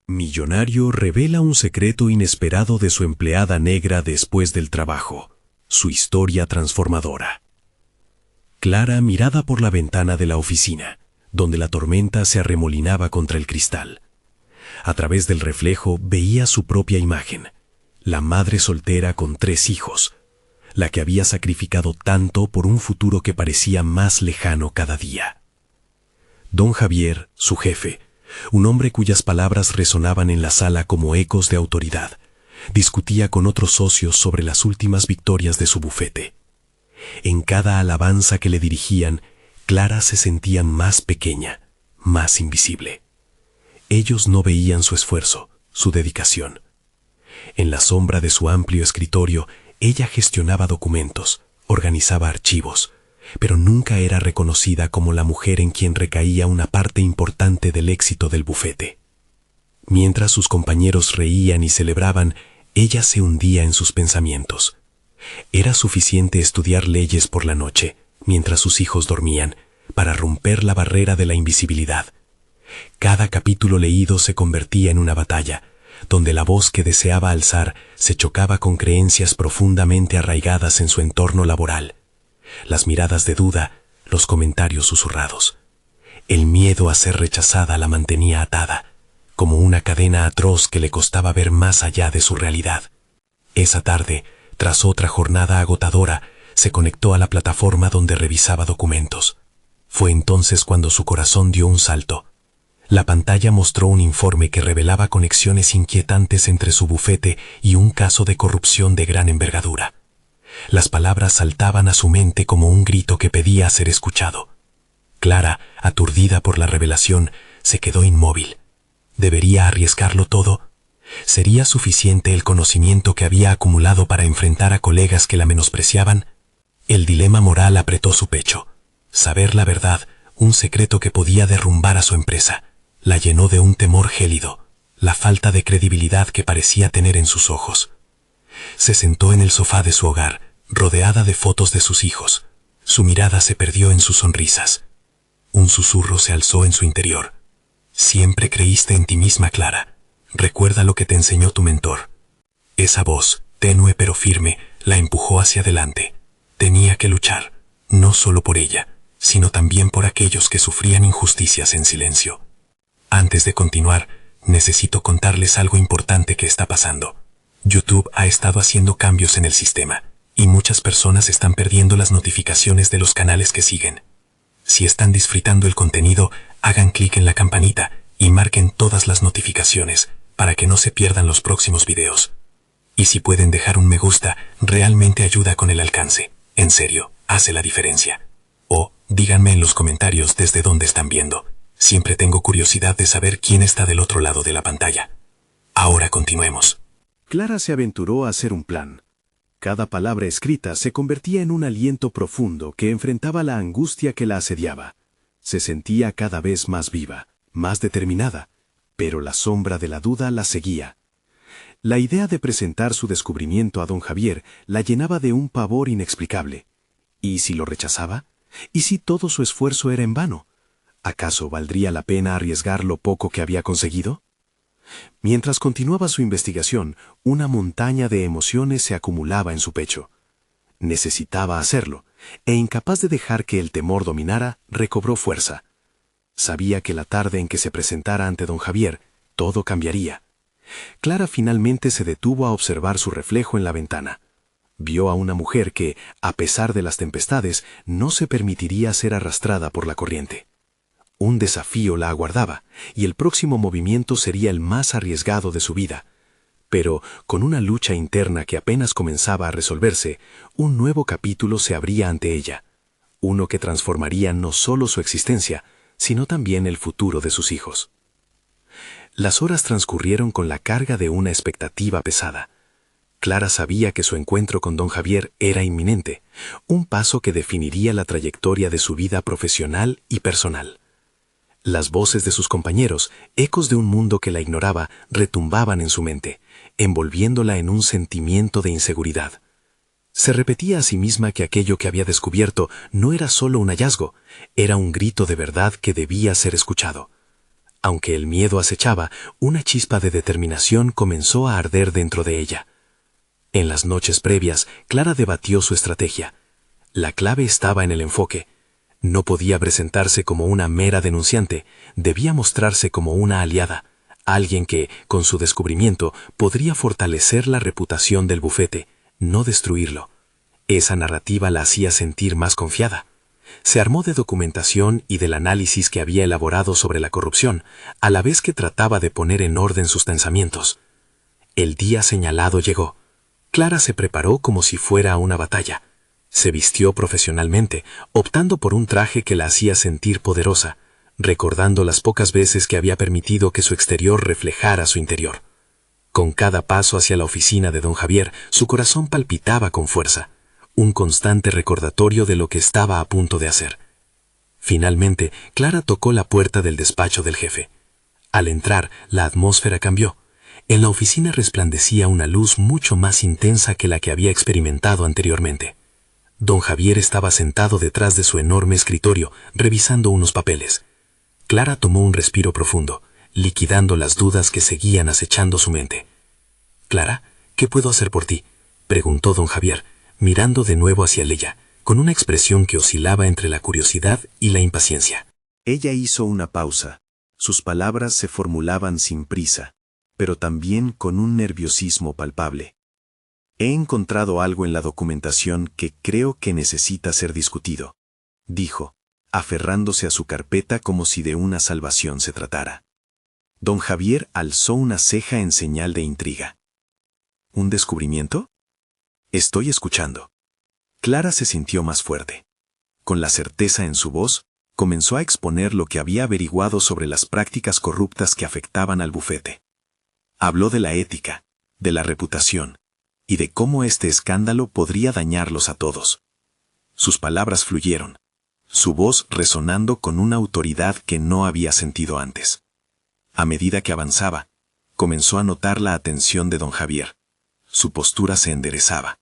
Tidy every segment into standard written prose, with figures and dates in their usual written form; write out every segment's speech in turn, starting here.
Millonario revela un secreto inesperado de su empleada negra después del trabajo. Su historia transformadora. Clara miraba por la ventana de la oficina, donde la tormenta se arremolinaba contra el cristal. A través del reflejo veía su propia imagen, la madre soltera con 3 hijos, la que había sacrificado tanto por un futuro que parecía más lejano cada día. Don Javier, su jefe, un hombre cuyas palabras resonaban en la sala como ecos de autoridad, discutía con otros socios sobre las últimas victorias de su bufete. En cada alabanza que le dirigían, Clara se sentía más pequeña, más invisible. Ellos no veían su esfuerzo, su dedicación. En la sombra de su amplio escritorio, ella gestionaba documentos, organizaba archivos, pero nunca era reconocida como la mujer en quien recaía una parte importante del éxito del bufete. Mientras sus compañeros reían y celebraban, ella se hundía en sus pensamientos. Era suficiente estudiar leyes por la noche, mientras sus hijos dormían, para romper la barrera de la invisibilidad. Cada capítulo leído se convertía en una batalla, donde la voz que deseaba alzar se chocaba con creencias profundamente arraigadas en su entorno laboral. Las miradas de duda, los comentarios susurrados. El miedo a ser rechazada la mantenía atada, como una cadena atroz que le costaba ver más allá de su realidad. Esa tarde, tras otra jornada agotadora, se conectó a la plataforma donde revisaba documentos. Fue entonces cuando su corazón dio un salto. La pantalla mostró un informe que revelaba conexiones inquietantes entre su bufete y un caso de corrupción de gran envergadura. Las palabras saltaban a su mente como un grito que pedía ser escuchado. Clara, aturdida por la revelación, se quedó inmóvil. ¿Debería arriesgarlo todo? ¿Sería suficiente el conocimiento que había acumulado para enfrentar a colegas que la menospreciaban? El dilema moral apretó su pecho. Saber la verdad, un secreto que podía derrumbar a su empresa, la llenó de un temor gélido, la falta de credibilidad que parecía tener en sus ojos. Se sentó en el sofá de su hogar, rodeada de fotos de sus hijos. Su mirada se perdió en sus sonrisas. Un susurro se alzó en su interior. Siempre creíste en ti misma, Clara. Recuerda lo que te enseñó tu mentor. Esa voz, tenue pero firme, la empujó hacia adelante. Tenía que luchar, no solo por ella, sino también por aquellos que sufrían injusticias en silencio. Antes de continuar, necesito contarles algo importante que está pasando. YouTube ha estado haciendo cambios en el sistema, y muchas personas están perdiendo las notificaciones de los canales que siguen. Si están disfrutando el contenido, hagan clic en la campanita y marquen todas las notificaciones para que no se pierdan los próximos videos. Y si pueden dejar un me gusta, realmente ayuda con el alcance. En serio, hace la diferencia. O díganme en los comentarios desde dónde están viendo. Siempre tengo curiosidad de saber quién está del otro lado de la pantalla. Ahora continuemos. Clara se aventuró a hacer un plan. Cada palabra escrita se convertía en un aliento profundo que enfrentaba la angustia que la asediaba. Se sentía cada vez más viva, más determinada, pero la sombra de la duda la seguía. La idea de presentar su descubrimiento a don Javier la llenaba de un pavor inexplicable. ¿Y si lo rechazaba? ¿Y si todo su esfuerzo era en vano? ¿Acaso valdría la pena arriesgar lo poco que había conseguido? Mientras continuaba su investigación, una montaña de emociones se acumulaba en su pecho. Necesitaba hacerlo, e incapaz de dejar que el temor dominara, recobró fuerza. Sabía que la tarde en que se presentara ante don Javier, todo cambiaría. Clara finalmente se detuvo a observar su reflejo en la ventana. Vio a una mujer que, a pesar de las tempestades, no se permitiría ser arrastrada por la corriente. Un desafío la aguardaba, y el próximo movimiento sería el más arriesgado de su vida. Pero, con una lucha interna que apenas comenzaba a resolverse, un nuevo capítulo se abría ante ella. Uno que transformaría no solo su existencia, sino también el futuro de sus hijos. Las horas transcurrieron con la carga de una expectativa pesada. Clara sabía que su encuentro con don Javier era inminente, un paso que definiría la trayectoria de su vida profesional y personal. Las voces de sus compañeros, ecos de un mundo que la ignoraba, retumbaban en su mente, envolviéndola en un sentimiento de inseguridad. Se repetía a sí misma que aquello que había descubierto no era solo un hallazgo, era un grito de verdad que debía ser escuchado. Aunque el miedo acechaba, una chispa de determinación comenzó a arder dentro de ella. En las noches previas, Clara debatió su estrategia. La clave estaba en el enfoque. No podía presentarse como una mera denunciante, debía mostrarse como una aliada, alguien que, con su descubrimiento, podría fortalecer la reputación del bufete, no destruirlo. Esa narrativa la hacía sentir más confiada. Se armó de documentación y del análisis que había elaborado sobre la corrupción, a la vez que trataba de poner en orden sus pensamientos. El día señalado llegó. Clara se preparó como si fuera una batalla. Se vistió profesionalmente, optando por un traje que la hacía sentir poderosa, recordando las pocas veces que había permitido que su exterior reflejara su interior. Con cada paso hacia la oficina de don Javier, su corazón palpitaba con fuerza, un constante recordatorio de lo que estaba a punto de hacer. Finalmente, Clara tocó la puerta del despacho del jefe. Al entrar, la atmósfera cambió. En la oficina resplandecía una luz mucho más intensa que la que había experimentado anteriormente. Don Javier estaba sentado detrás de su enorme escritorio, revisando unos papeles. Clara tomó un respiro profundo, liquidando las dudas que seguían acechando su mente. «Clara, ¿qué puedo hacer por ti?», preguntó don Javier, mirando de nuevo hacia ella, con una expresión que oscilaba entre la curiosidad y la impaciencia. Ella hizo una pausa. Sus palabras se formulaban sin prisa, pero también con un nerviosismo palpable. «He encontrado algo en la documentación que creo que necesita ser discutido», dijo, aferrándose a su carpeta como si de una salvación se tratara. Don Javier alzó una ceja en señal de intriga. «¿Un descubrimiento?» «Estoy escuchando». Clara se sintió más fuerte. Con la certeza en su voz, comenzó a exponer lo que había averiguado sobre las prácticas corruptas que afectaban al bufete. Habló de la ética, de la reputación, y de cómo este escándalo podría dañarlos a todos. Sus palabras fluyeron, su voz resonando con una autoridad que no había sentido antes. A medida que avanzaba, comenzó a notar la atención de don Javier. Su postura se enderezaba,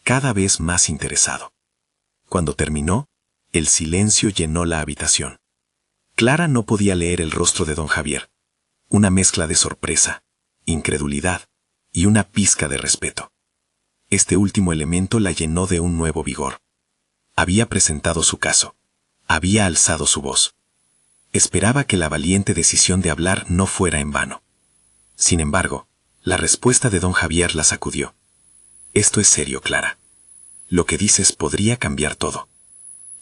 cada vez más interesado. Cuando terminó, el silencio llenó la habitación. Clara no podía leer el rostro de don Javier. Una mezcla de sorpresa, incredulidad y una pizca de respeto. Este último elemento la llenó de un nuevo vigor. Había presentado su caso. Había alzado su voz. Esperaba que la valiente decisión de hablar no fuera en vano. Sin embargo, la respuesta de don Javier la sacudió. «Esto es serio, Clara. Lo que dices podría cambiar todo.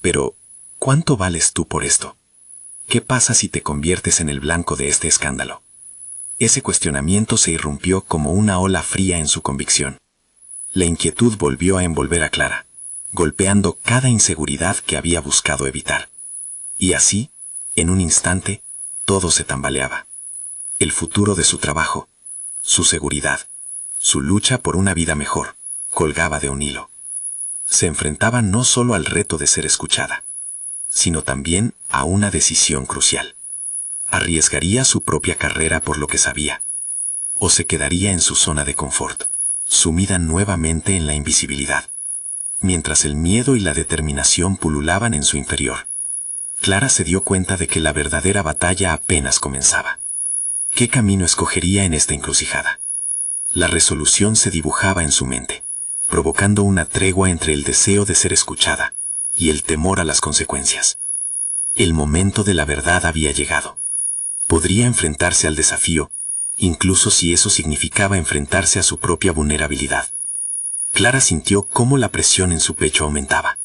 Pero, ¿cuánto vales tú por esto? ¿Qué pasa si te conviertes en el blanco de este escándalo?» Ese cuestionamiento se irrumpió como una ola fría en su convicción. La inquietud volvió a envolver a Clara, golpeando cada inseguridad que había buscado evitar. Y así, en un instante, todo se tambaleaba. El futuro de su trabajo, su seguridad, su lucha por una vida mejor, colgaba de un hilo. Se enfrentaba no solo al reto de ser escuchada, sino también a una decisión crucial. ¿Arriesgaría su propia carrera por lo que sabía? ¿O se quedaría en su zona de confort, sumida nuevamente en la invisibilidad? Mientras el miedo y la determinación pululaban en su interior, Clara se dio cuenta de que la verdadera batalla apenas comenzaba. ¿Qué camino escogería en esta encrucijada? La resolución se dibujaba en su mente, provocando una tregua entre el deseo de ser escuchada y el temor a las consecuencias. El momento de la verdad había llegado. Podría enfrentarse al desafío, incluso si eso significaba enfrentarse a su propia vulnerabilidad. Clara sintió cómo la presión en su pecho aumentaba.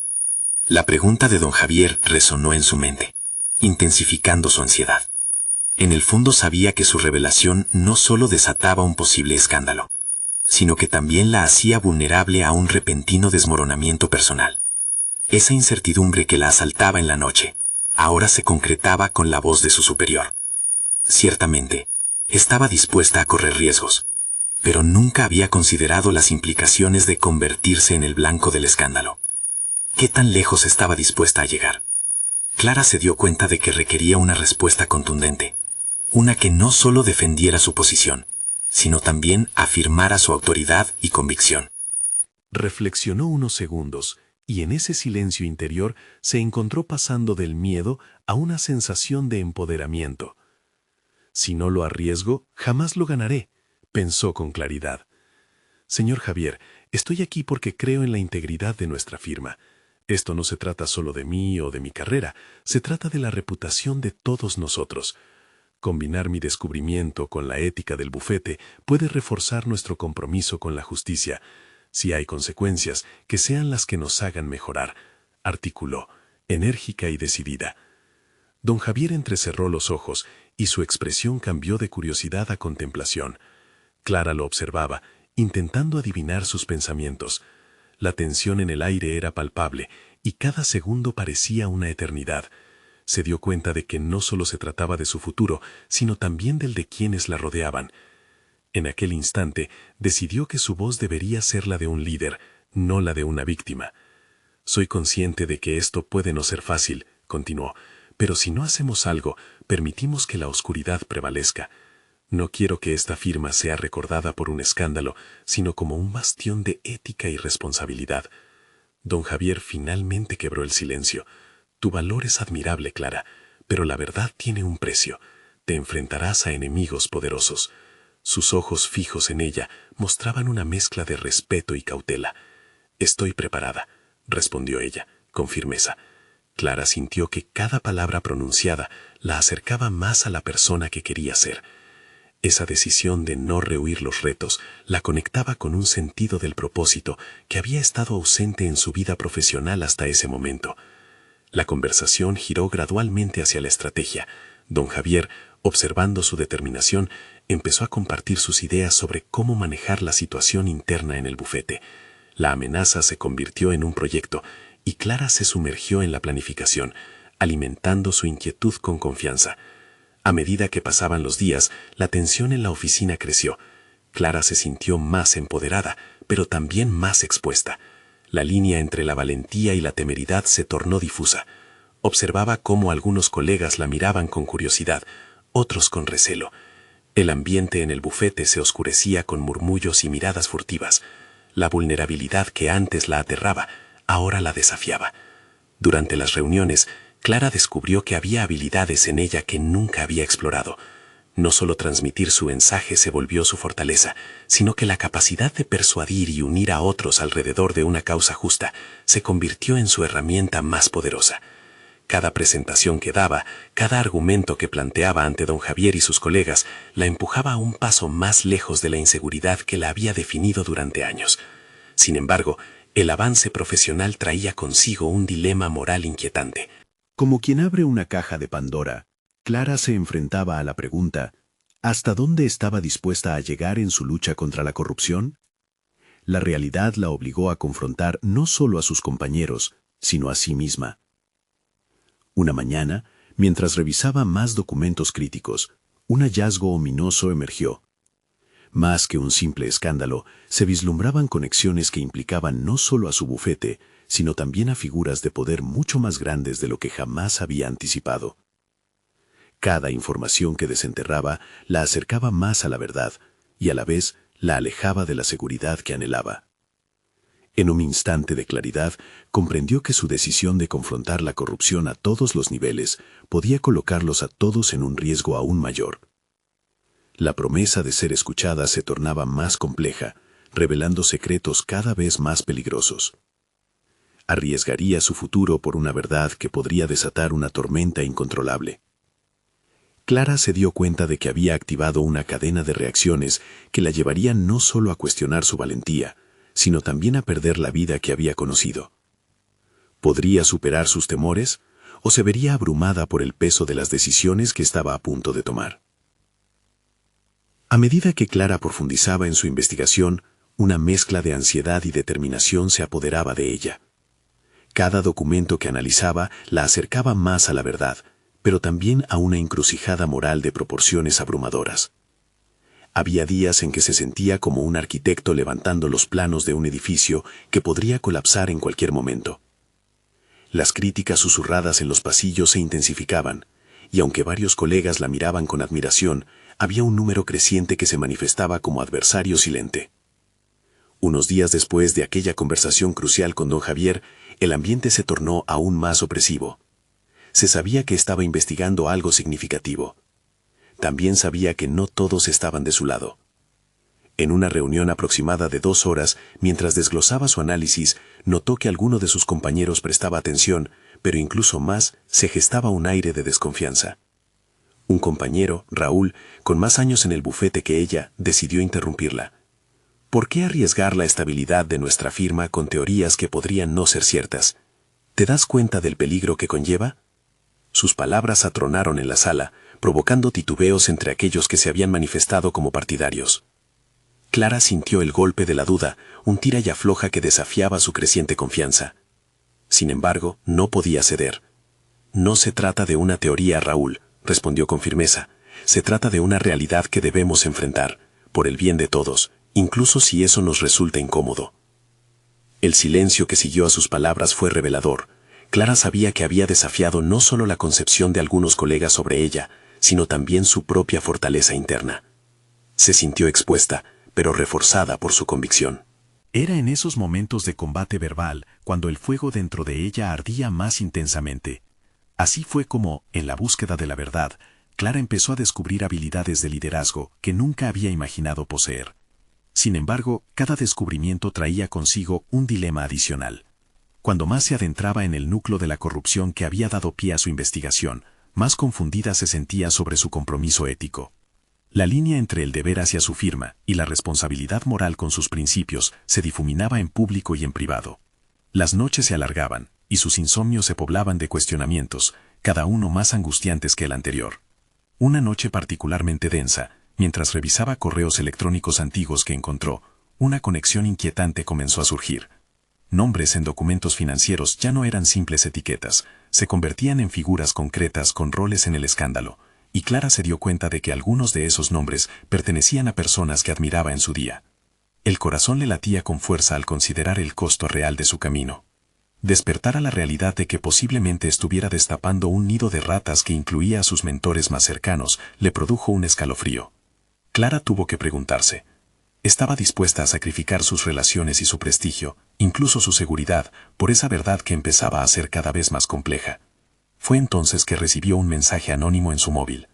La pregunta de don Javier resonó en su mente, intensificando su ansiedad. En el fondo sabía que su revelación no solo desataba un posible escándalo, sino que también la hacía vulnerable a un repentino desmoronamiento personal. Esa incertidumbre que la asaltaba en la noche, ahora se concretaba con la voz de su superior. Ciertamente, estaba dispuesta a correr riesgos, pero nunca había considerado las implicaciones de convertirse en el blanco del escándalo. ¿Qué tan lejos estaba dispuesta a llegar? Clara se dio cuenta de que requería una respuesta contundente, una que no solo defendiera su posición, sino también afirmara su autoridad y convicción. Reflexionó unos segundos, y en ese silencio interior se encontró pasando del miedo a una sensación de empoderamiento. Si no lo arriesgo, jamás lo ganaré, pensó con claridad. Señor Javier, estoy aquí porque creo en la integridad de nuestra firma. Esto no se trata solo de mí o de mi carrera, se trata de la reputación de todos nosotros. Combinar mi descubrimiento con la ética del bufete puede reforzar nuestro compromiso con la justicia. Si hay consecuencias, que sean las que nos hagan mejorar, articuló, enérgica y decidida. Don Javier entrecerró los ojos y su expresión cambió de curiosidad a contemplación. Clara lo observaba, intentando adivinar sus pensamientos. La tensión en el aire era palpable y cada segundo parecía una eternidad. Se dio cuenta de que no solo se trataba de su futuro, sino también del de quienes la rodeaban. En aquel instante decidió que su voz debería ser la de un líder, no la de una víctima. Soy consciente de que esto puede no ser fácil, continuó, pero si no hacemos algo, permitimos que la oscuridad prevalezca. No quiero que esta firma sea recordada por un escándalo, sino como un bastión de ética y responsabilidad. Don Javier finalmente quebró el silencio. Tu valor es admirable, Clara, pero la verdad tiene un precio. Te enfrentarás a enemigos poderosos. Sus ojos fijos en ella mostraban una mezcla de respeto y cautela. Estoy preparada, respondió ella, con firmeza. Clara sintió que cada palabra pronunciada la acercaba más a la persona que quería ser. Esa decisión de no rehuir los retos la conectaba con un sentido del propósito que había estado ausente en su vida profesional hasta ese momento. La conversación giró gradualmente hacia la estrategia. Don Javier, observando su determinación, empezó a compartir sus ideas sobre cómo manejar la situación interna en el bufete. La amenaza se convirtió en un proyecto y Clara se sumergió en la planificación, alimentando su inquietud con confianza. A medida que pasaban los días, la tensión en la oficina creció. Clara se sintió más empoderada, pero también más expuesta. La línea entre la valentía y la temeridad se tornó difusa. Observaba cómo algunos colegas la miraban con curiosidad, otros con recelo. El ambiente en el bufete se oscurecía con murmullos y miradas furtivas. La vulnerabilidad que antes la aterraba, ahora la desafiaba. Durante las reuniones, Clara descubrió que había habilidades en ella que nunca había explorado. No solo transmitir su mensaje se volvió su fortaleza, sino que la capacidad de persuadir y unir a otros alrededor de una causa justa se convirtió en su herramienta más poderosa. Cada presentación que daba, cada argumento que planteaba ante don Javier y sus colegas, la empujaba a un paso más lejos de la inseguridad que la había definido durante años. Sin embargo, el avance profesional traía consigo un dilema moral inquietante. Como quien abre una caja de Pandora, Clara se enfrentaba a la pregunta, ¿hasta dónde estaba dispuesta a llegar en su lucha contra la corrupción? La realidad la obligó a confrontar no solo a sus compañeros, sino a sí misma. Una mañana, mientras revisaba más documentos críticos, un hallazgo ominoso emergió. Más que un simple escándalo, se vislumbraban conexiones que implicaban no solo a su bufete, sino también a figuras de poder mucho más grandes de lo que jamás había anticipado. Cada información que desenterraba la acercaba más a la verdad y a la vez la alejaba de la seguridad que anhelaba. En un instante de claridad, comprendió que su decisión de confrontar la corrupción a todos los niveles podía colocarlos a todos en un riesgo aún mayor. La promesa de ser escuchada se tornaba más compleja, revelando secretos cada vez más peligrosos. Arriesgaría su futuro por una verdad que podría desatar una tormenta incontrolable. Clara se dio cuenta de que había activado una cadena de reacciones que la llevarían no solo a cuestionar su valentía, sino también a perder la vida que había conocido. ¿Podría superar sus temores o se vería abrumada por el peso de las decisiones que estaba a punto de tomar? A medida que Clara profundizaba en su investigación, una mezcla de ansiedad y determinación se apoderaba de ella. Cada documento que analizaba la acercaba más a la verdad, pero también a una encrucijada moral de proporciones abrumadoras. Había días en que se sentía como un arquitecto levantando los planos de un edificio que podría colapsar en cualquier momento. Las críticas susurradas en los pasillos se intensificaban, y aunque varios colegas la miraban con admiración, había un número creciente que se manifestaba como adversario silente. Unos días después de aquella conversación crucial con don Javier, el ambiente se tornó aún más opresivo. Se sabía que estaba investigando algo significativo. también sabía que no todos estaban de su lado. En una reunión aproximada de 2 horas, mientras desglosaba su análisis, notó que alguno de sus compañeros prestaba atención, pero incluso más, se gestaba un aire de desconfianza. Un compañero, Raúl, con más años en el bufete que ella, decidió interrumpirla. ¿Por qué arriesgar la estabilidad de nuestra firma con teorías que podrían no ser ciertas? ¿Te das cuenta del peligro que conlleva? Sus palabras atronaron en la sala, provocando titubeos entre aquellos que se habían manifestado como partidarios. Clara sintió el golpe de la duda, un tira y afloja que desafiaba su creciente confianza. Sin embargo, no podía ceder. No se trata de una teoría, Raúl, respondió con firmeza. Se trata de una realidad que debemos enfrentar, por el bien de todos, incluso si eso nos resulta incómodo. El silencio que siguió a sus palabras fue revelador. Clara sabía que había desafiado no solo la concepción de algunos colegas sobre ella, sino también su propia fortaleza interna. Se sintió expuesta, pero reforzada por su convicción. Era en esos momentos de combate verbal cuando el fuego dentro de ella ardía más intensamente. Así fue como, en la búsqueda de la verdad, Clara empezó a descubrir habilidades de liderazgo que nunca había imaginado poseer. Sin embargo, cada descubrimiento traía consigo un dilema adicional. Cuando más se adentraba en el núcleo de la corrupción que había dado pie a su investigación, más confundida se sentía sobre su compromiso ético. La línea entre el deber hacia su firma y la responsabilidad moral con sus principios se difuminaba en público y en privado. Las noches se alargaban, y sus insomnios se poblaban de cuestionamientos, cada uno más angustiantes que el anterior. Una noche particularmente densa, mientras revisaba correos electrónicos antiguos que encontró, una conexión inquietante comenzó a surgir. Nombres en documentos financieros ya no eran simples etiquetas, se convertían en figuras concretas con roles en el escándalo, y Clara se dio cuenta de que algunos de esos nombres pertenecían a personas que admiraba en su día. El corazón le latía con fuerza al considerar el costo real de su camino. Despertar a la realidad de que posiblemente estuviera destapando un nido de ratas que incluía a sus mentores más cercanos le produjo un escalofrío. Clara tuvo que preguntarse. Estaba dispuesta a sacrificar sus relaciones y su prestigio, incluso su seguridad, por esa verdad que empezaba a ser cada vez más compleja. Fue entonces que recibió un mensaje anónimo en su móvil.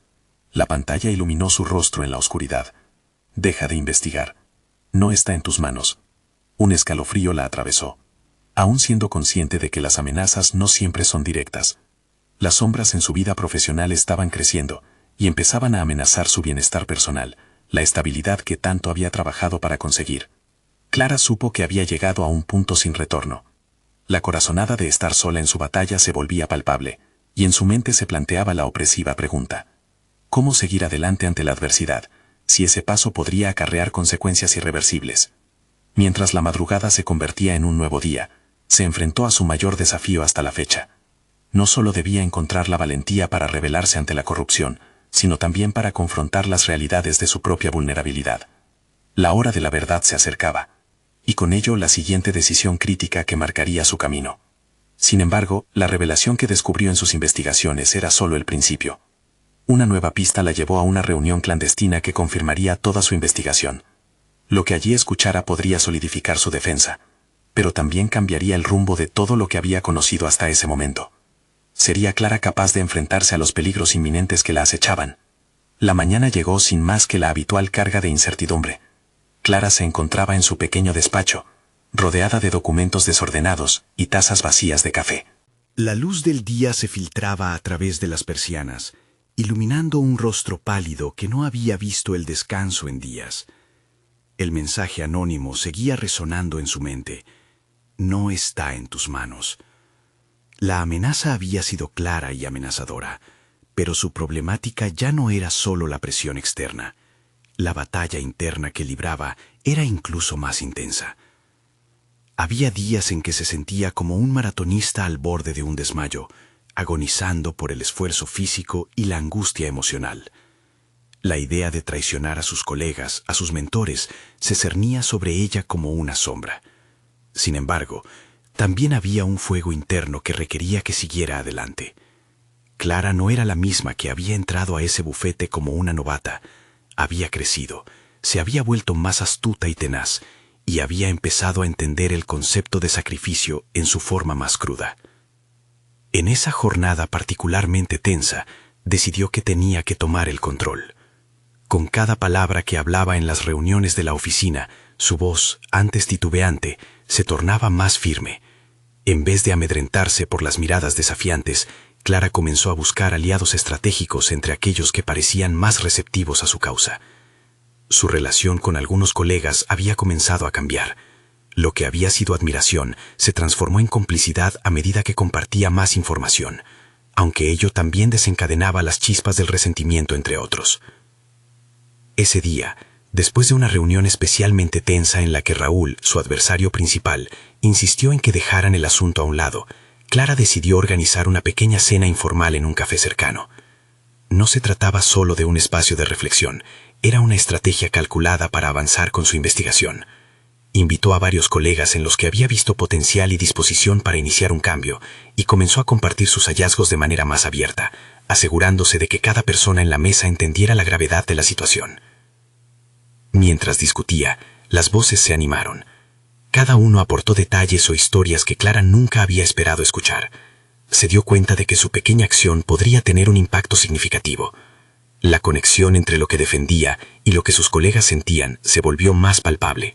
La pantalla iluminó su rostro en la oscuridad. Deja de investigar. No está en tus manos. Un escalofrío la atravesó. Aún siendo consciente de que las amenazas no siempre son directas. Las sombras en su vida profesional estaban creciendo, y empezaban a amenazar su bienestar personal, la estabilidad que tanto había trabajado para conseguir. Clara supo que había llegado a un punto sin retorno. La corazonada de estar sola en su batalla se volvía palpable, y en su mente se planteaba la opresiva pregunta. ¿Cómo seguir adelante ante la adversidad, si ese paso podría acarrear consecuencias irreversibles? Mientras la madrugada se convertía en un nuevo día, se enfrentó a su mayor desafío hasta la fecha. No solo debía encontrar la valentía para rebelarse ante la corrupción, sino también para confrontar las realidades de su propia vulnerabilidad. La hora de la verdad se acercaba, y con ello la siguiente decisión crítica que marcaría su camino. Sin embargo, la revelación que descubrió en sus investigaciones era solo el principio. Una nueva pista la llevó a una reunión clandestina que confirmaría toda su investigación. Lo que allí escuchara podría solidificar su defensa, pero también cambiaría el rumbo de todo lo que había conocido hasta ese momento. ¿Sería Clara capaz de enfrentarse a los peligros inminentes que la acechaban? La mañana llegó sin más que la habitual carga de incertidumbre. Clara se encontraba en su pequeño despacho, rodeada de documentos desordenados y tazas vacías de café. La luz del día se filtraba a través de las persianas, iluminando un rostro pálido que no había visto el descanso en días. El mensaje anónimo seguía resonando en su mente. No está en tus manos. La amenaza había sido clara y amenazadora, pero su problemática ya no era solo la presión externa. La batalla interna que libraba era incluso más intensa. Había días en que se sentía como un maratonista al borde de un desmayo, agonizando por el esfuerzo físico y la angustia emocional. La idea de traicionar a sus colegas, a sus mentores, se cernía sobre ella como una sombra. Sin embargo, también había un fuego interno que requería que siguiera adelante. Clara no era la misma que había entrado a ese bufete como una novata. Había crecido, se había vuelto más astuta y tenaz, y había empezado a entender el concepto de sacrificio en su forma más cruda. En esa jornada particularmente tensa, decidió que tenía que tomar el control. Con cada palabra que hablaba en las reuniones de la oficina, su voz, antes titubeante, se tornaba más firme. En vez de amedrentarse por las miradas desafiantes, Clara comenzó a buscar aliados estratégicos entre aquellos que parecían más receptivos a su causa. Su relación con algunos colegas había comenzado a cambiar. Lo que había sido admiración se transformó en complicidad a medida que compartía más información, aunque ello también desencadenaba las chispas del resentimiento entre otros. Ese día, después de una reunión especialmente tensa en la que Raúl, su adversario principal, insistió en que dejaran el asunto a un lado, Clara decidió organizar una pequeña cena informal en un café cercano. No se trataba solo de un espacio de reflexión, era una estrategia calculada para avanzar con su investigación. Invitó a varios colegas en los que había visto potencial y disposición para iniciar un cambio, y comenzó a compartir sus hallazgos de manera más abierta, asegurándose de que cada persona en la mesa entendiera la gravedad de la situación. Mientras discutía, las voces se animaron. Cada uno aportó detalles o historias que Clara nunca había esperado escuchar. Se dio cuenta de que su pequeña acción podría tener un impacto significativo. La conexión entre lo que defendía y lo que sus colegas sentían se volvió más palpable.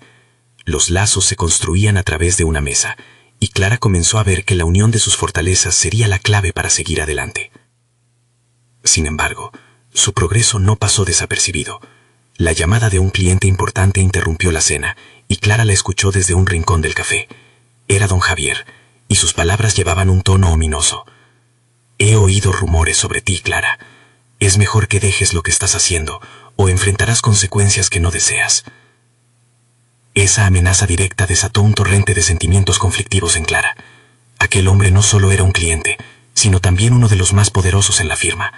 Los lazos se construían a través de una mesa, y Clara comenzó a ver que la unión de sus fortalezas sería la clave para seguir adelante. Sin embargo, su progreso no pasó desapercibido. La llamada de un cliente importante interrumpió la cena, y Clara la escuchó desde un rincón del café. Era don Javier, y sus palabras llevaban un tono ominoso. «He oído rumores sobre ti, Clara. Es mejor que dejes lo que estás haciendo, o enfrentarás consecuencias que no deseas». Esa amenaza directa desató un torrente de sentimientos conflictivos en Clara. Aquel hombre no solo era un cliente, sino también uno de los más poderosos en la firma.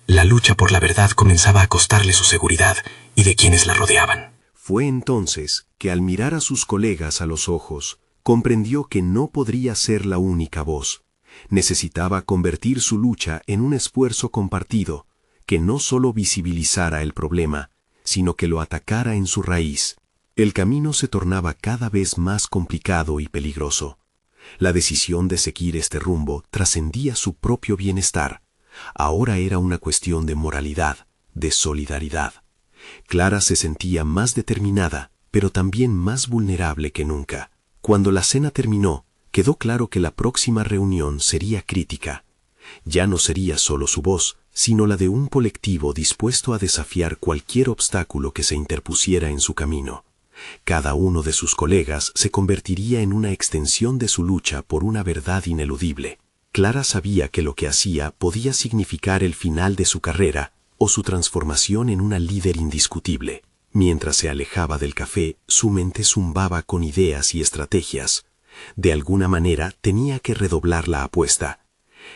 La lucha por la verdad comenzaba a costarle su seguridad y de quienes la rodeaban. Fue entonces que al mirar a sus colegas a los ojos, comprendió que no podría ser la única voz. Necesitaba convertir su lucha en un esfuerzo compartido, que no solo visibilizara el problema, sino que lo atacara en su raíz. El camino se tornaba cada vez más complicado y peligroso. La decisión de seguir este rumbo trascendía su propio bienestar. Ahora era una cuestión de moralidad, de solidaridad. Clara se sentía más determinada, pero también más vulnerable que nunca. Cuando la cena terminó, quedó claro que la próxima reunión sería crítica. Ya no sería solo su voz, sino la de un colectivo dispuesto a desafiar cualquier obstáculo que se interpusiera en su camino. Cada uno de sus colegas se convertiría en una extensión de su lucha por una verdad ineludible. Clara sabía que lo que hacía podía significar el final de su carrera o su transformación en una líder indiscutible. Mientras se alejaba del café, su mente zumbaba con ideas y estrategias. De alguna manera tenía que redoblar la apuesta.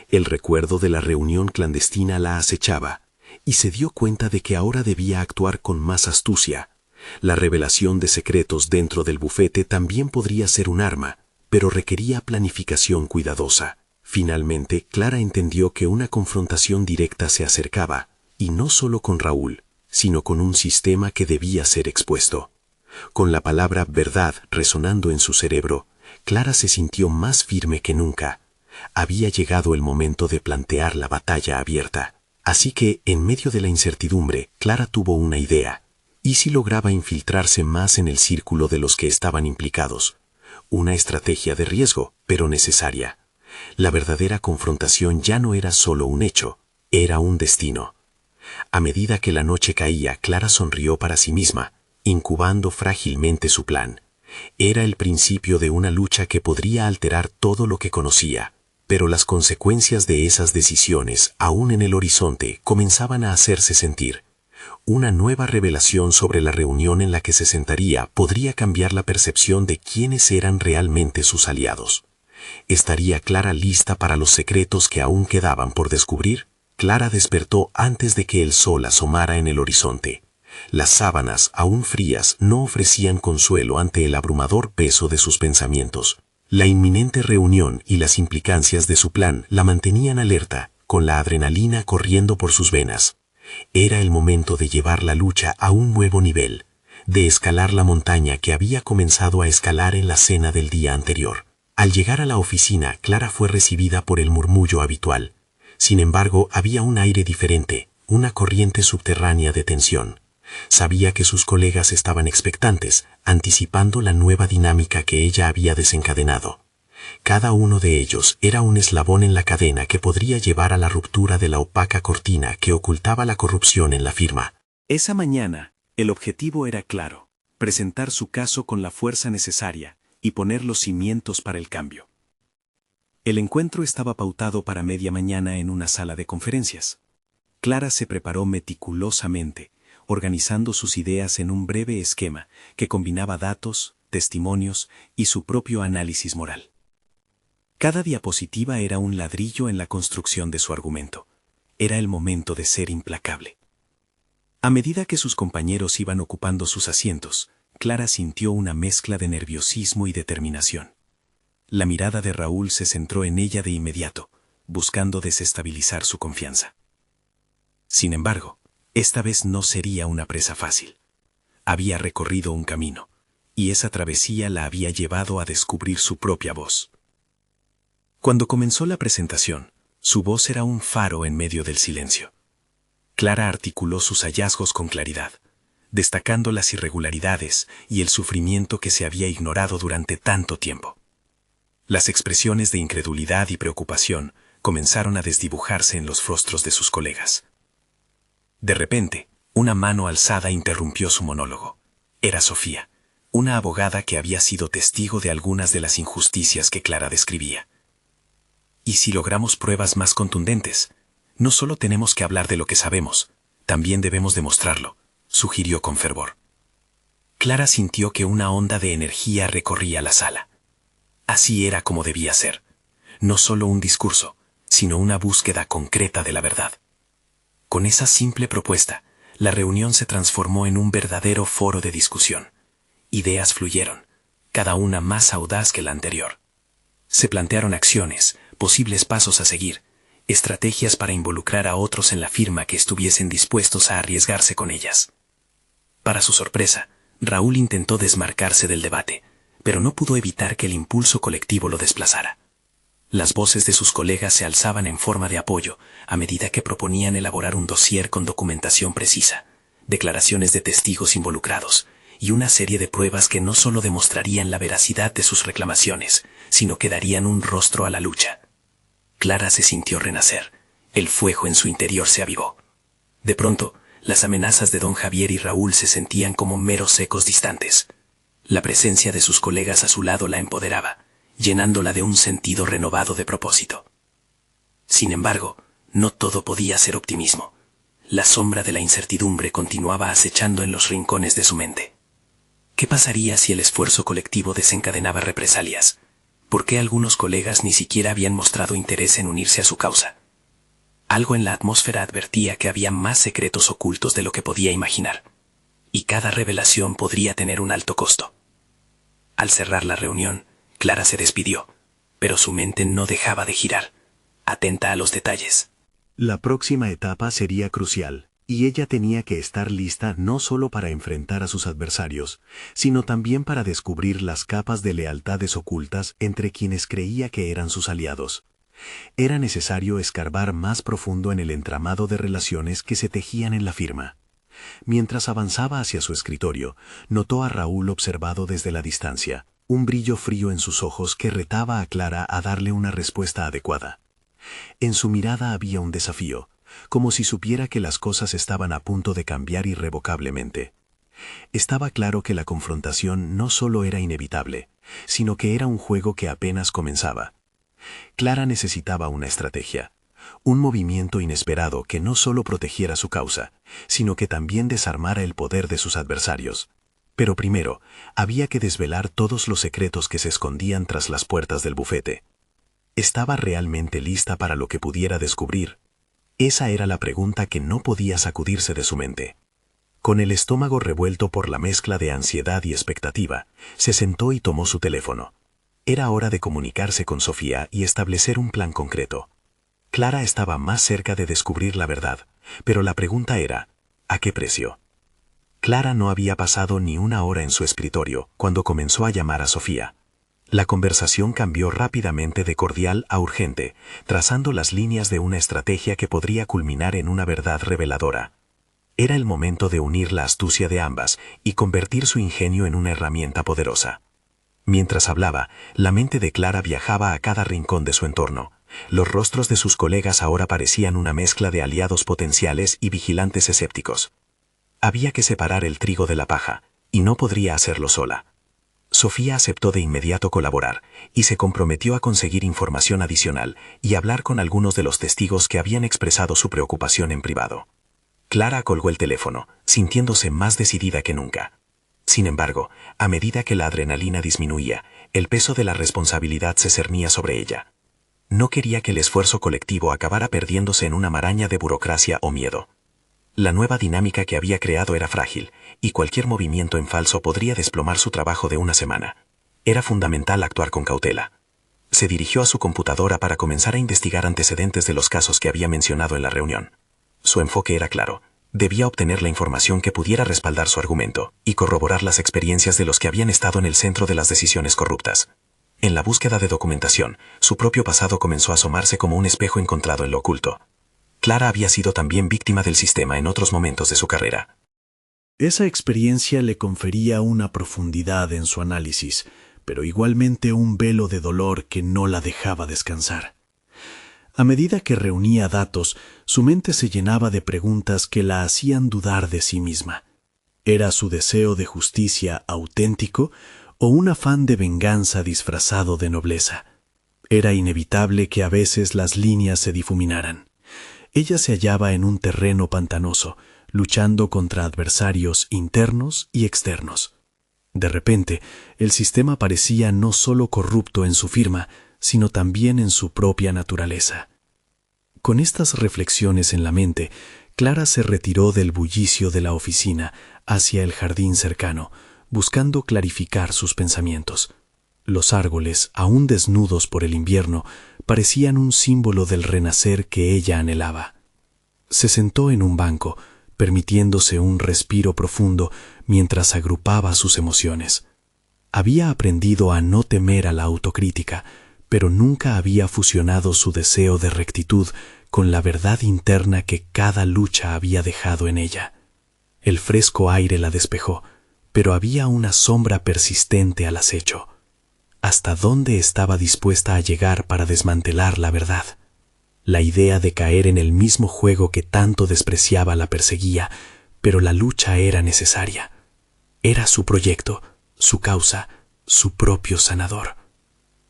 El recuerdo de la reunión clandestina la acechaba, y se dio cuenta de que ahora debía actuar con más astucia. La revelación de secretos dentro del bufete también podría ser un arma, pero requería planificación cuidadosa. Finalmente, Clara entendió que una confrontación directa se acercaba, y no solo con Raúl, sino con un sistema que debía ser expuesto. Con la palabra verdad resonando en su cerebro, Clara se sintió más firme que nunca. Había llegado el momento de plantear la batalla abierta. Así que, en medio de la incertidumbre, Clara tuvo una idea. ¿Y si lograba infiltrarse más en el círculo de los que estaban implicados? Una estrategia de riesgo, pero necesaria. La verdadera confrontación ya no era solo un hecho, era un destino. A medida que la noche caía, Clara sonrió para sí misma, incubando frágilmente su plan. Era el principio de una lucha que podría alterar todo lo que conocía, pero las consecuencias de esas decisiones, aún en el horizonte, comenzaban a hacerse sentir. Una nueva revelación sobre la reunión en la que se sentaría podría cambiar la percepción de quiénes eran realmente sus aliados. ¿Estaría Clara lista para los secretos que aún quedaban por descubrir? Clara despertó antes de que el sol asomara en el horizonte. Las sábanas, aún frías, no ofrecían consuelo ante el abrumador peso de sus pensamientos. La inminente reunión y las implicancias de su plan la mantenían alerta, con la adrenalina corriendo por sus venas. Era el momento de llevar la lucha a un nuevo nivel, de escalar la montaña que había comenzado a escalar en la cena del día anterior. Al llegar a la oficina, Clara fue recibida por el murmullo habitual. Sin embargo, había un aire diferente, una corriente subterránea de tensión. Sabía que sus colegas estaban expectantes, anticipando la nueva dinámica que ella había desencadenado. Cada uno de ellos era un eslabón en la cadena que podría llevar a la ruptura de la opaca cortina que ocultaba la corrupción en la firma. Esa mañana, el objetivo era claro: presentar su caso con la fuerza necesaria y poner los cimientos para el cambio. El encuentro estaba pautado para media mañana en una sala de conferencias. Clara se preparó meticulosamente, organizando sus ideas en un breve esquema que combinaba datos, testimonios y su propio análisis moral. Cada diapositiva era un ladrillo en la construcción de su argumento. Era el momento de ser implacable. A medida que sus compañeros iban ocupando sus asientos, Clara sintió una mezcla de nerviosismo y determinación. La mirada de Raúl se centró en ella de inmediato, buscando desestabilizar su confianza. Sin embargo, esta vez no sería una presa fácil. Había recorrido un camino, y esa travesía la había llevado a descubrir su propia voz. Cuando comenzó la presentación, su voz era un faro en medio del silencio. Clara articuló sus hallazgos con claridad, destacando las irregularidades y el sufrimiento que se había ignorado durante tanto tiempo. Las expresiones de incredulidad y preocupación comenzaron a desdibujarse en los rostros de sus colegas. De repente, una mano alzada interrumpió su monólogo. Era Sofía, una abogada que había sido testigo de algunas de las injusticias que Clara describía. ¿Y si logramos pruebas más contundentes? No solo tenemos que hablar de lo que sabemos, también debemos demostrarlo, sugirió con fervor. Clara sintió que una onda de energía recorría la sala. Así era como debía ser. No solo un discurso, sino una búsqueda concreta de la verdad. Con esa simple propuesta, la reunión se transformó en un verdadero foro de discusión. Ideas fluyeron, cada una más audaz que la anterior. Se plantearon acciones, posibles pasos a seguir, estrategias para involucrar a otros en la firma que estuviesen dispuestos a arriesgarse con ellas. Para su sorpresa, Raúl intentó desmarcarse del debate, pero no pudo evitar que el impulso colectivo lo desplazara. Las voces de sus colegas se alzaban en forma de apoyo a medida que proponían elaborar un dossier con documentación precisa, declaraciones de testigos involucrados y una serie de pruebas que no solo demostrarían la veracidad de sus reclamaciones, sino que darían un rostro a la lucha. Clara se sintió renacer. El fuego en su interior se avivó. De pronto, las amenazas de don Javier y Raúl se sentían como meros ecos distantes. La presencia de sus colegas a su lado la empoderaba, llenándola de un sentido renovado de propósito. Sin embargo, no todo podía ser optimismo. La sombra de la incertidumbre continuaba acechando en los rincones de su mente. ¿Qué pasaría si el esfuerzo colectivo desencadenaba represalias? ¿Por qué algunos colegas ni siquiera habían mostrado interés en unirse a su causa? Algo en la atmósfera advertía que había más secretos ocultos de lo que podía imaginar, y cada revelación podría tener un alto costo. Al cerrar la reunión, Clara se despidió, pero su mente no dejaba de girar, atenta a los detalles. La próxima etapa sería crucial, y ella tenía que estar lista no solo para enfrentar a sus adversarios, sino también para descubrir las capas de lealtades ocultas entre quienes creía que eran sus aliados. Era necesario escarbar más profundo en el entramado de relaciones que se tejían en la firma. Mientras avanzaba hacia su escritorio, notó a Raúl observado desde la distancia, un brillo frío en sus ojos que retaba a Clara a darle una respuesta adecuada. En su mirada había un desafío, como si supiera que las cosas estaban a punto de cambiar irrevocablemente. Estaba claro que la confrontación no solo era inevitable, sino que era un juego que apenas comenzaba. Clara necesitaba una estrategia, un movimiento inesperado que no solo protegiera su causa, sino que también desarmara el poder de sus adversarios. Pero primero, había que desvelar todos los secretos que se escondían tras las puertas del bufete. ¿Estaba realmente lista para lo que pudiera descubrir? Esa era la pregunta que no podía sacudirse de su mente. Con el estómago revuelto por la mezcla de ansiedad y expectativa, se sentó y tomó su teléfono. Era hora de comunicarse con Sofía y establecer un plan concreto. Clara estaba más cerca de descubrir la verdad, pero la pregunta era, ¿a qué precio? Clara no había pasado ni una hora en su escritorio cuando comenzó a llamar a Sofía. La conversación cambió rápidamente de cordial a urgente, trazando las líneas de una estrategia que podría culminar en una verdad reveladora. Era el momento de unir la astucia de ambas y convertir su ingenio en una herramienta poderosa. Mientras hablaba, la mente de Clara viajaba a cada rincón de su entorno. Los rostros de sus colegas ahora parecían una mezcla de aliados potenciales y vigilantes escépticos. Había que separar el trigo de la paja, y no podría hacerlo sola. Sofía aceptó de inmediato colaborar, y se comprometió a conseguir información adicional y hablar con algunos de los testigos que habían expresado su preocupación en privado. Clara colgó el teléfono, sintiéndose más decidida que nunca. Sin embargo, a medida que la adrenalina disminuía, el peso de la responsabilidad se cernía sobre ella. No quería que el esfuerzo colectivo acabara perdiéndose en una maraña de burocracia o miedo. La nueva dinámica que había creado era frágil, y cualquier movimiento en falso podría desplomar su trabajo de una semana. Era fundamental actuar con cautela. Se dirigió a su computadora para comenzar a investigar antecedentes de los casos que había mencionado en la reunión. Su enfoque era claro. Debía obtener la información que pudiera respaldar su argumento y corroborar las experiencias de los que habían estado en el centro de las decisiones corruptas. En la búsqueda de documentación, su propio pasado comenzó a asomarse como un espejo encontrado en lo oculto. Clara había sido también víctima del sistema en otros momentos de su carrera. Esa experiencia le confería una profundidad en su análisis, pero igualmente un velo de dolor que no la dejaba descansar. A medida que reunía datos, su mente se llenaba de preguntas que la hacían dudar de sí misma. ¿Era su deseo de justicia auténtico o un afán de venganza disfrazado de nobleza? Era inevitable que a veces las líneas se difuminaran. Ella se hallaba en un terreno pantanoso, luchando contra adversarios internos y externos. De repente, el sistema parecía no solo corrupto en su firma, sino también en su propia naturaleza. Con estas reflexiones en la mente, Clara se retiró del bullicio de la oficina hacia el jardín cercano, buscando clarificar sus pensamientos. Los árboles, aún desnudos por el invierno, parecían un símbolo del renacer que ella anhelaba. Se sentó en un banco, permitiéndose un respiro profundo mientras agrupaba sus emociones. Había aprendido a no temer a la autocrítica, pero nunca había fusionado su deseo de rectitud con la verdad interna que cada lucha había dejado en ella. El fresco aire la despejó, pero había una sombra persistente al acecho. ¿Hasta dónde estaba dispuesta a llegar para desmantelar la verdad? La idea de caer en el mismo juego que tanto despreciaba la perseguía, pero la lucha era necesaria. Era su proyecto, su causa, su propio sanador.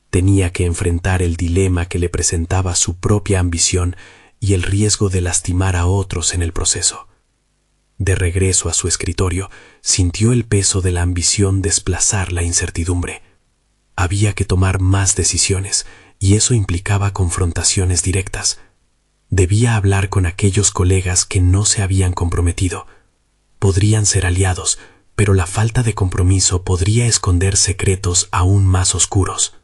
Tenía que enfrentar el dilema que le presentaba su propia ambición y el riesgo de lastimar a otros en el proceso. De regreso a su escritorio, sintió el peso de la ambición desplazar la incertidumbre. Había que tomar más decisiones, y eso implicaba confrontaciones directas. Debía hablar con aquellos colegas que no se habían comprometido. Podrían ser aliados, pero la falta de compromiso podría esconder secretos aún más oscuros.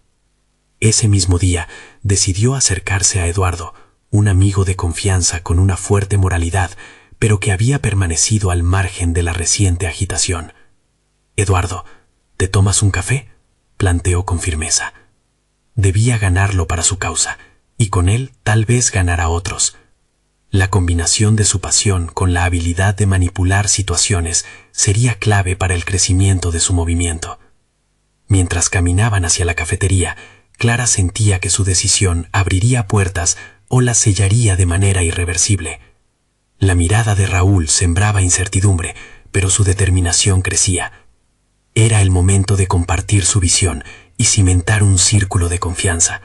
Ese mismo día decidió acercarse a Eduardo, un amigo de confianza con una fuerte moralidad, pero que había permanecido al margen de la reciente agitación. «Eduardo, ¿te tomas un café?», planteó con firmeza. Debía ganarlo para su causa, y con él tal vez ganar a otros. La combinación de su pasión con la habilidad de manipular situaciones sería clave para el crecimiento de su movimiento. Mientras caminaban hacia la cafetería, Clara sentía que su decisión abriría puertas o las sellaría de manera irreversible. La mirada de Raúl sembraba incertidumbre, pero su determinación crecía. Era el momento de compartir su visión y cimentar un círculo de confianza.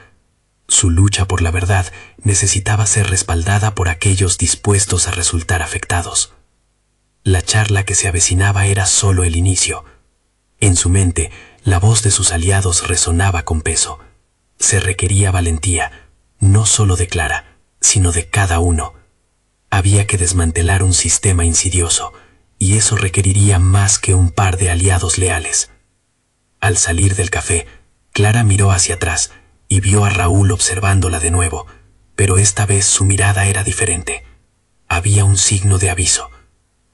Su lucha por la verdad necesitaba ser respaldada por aquellos dispuestos a resultar afectados. La charla que se avecinaba era solo el inicio. En su mente, la voz de sus aliados resonaba con peso. Se requería valentía, no solo de Clara, sino de cada uno. Había que desmantelar un sistema insidioso, y eso requeriría más que un par de aliados leales. Al salir del café, Clara miró hacia atrás y vio a Raúl observándola de nuevo, pero esta vez su mirada era diferente. Había un signo de aviso.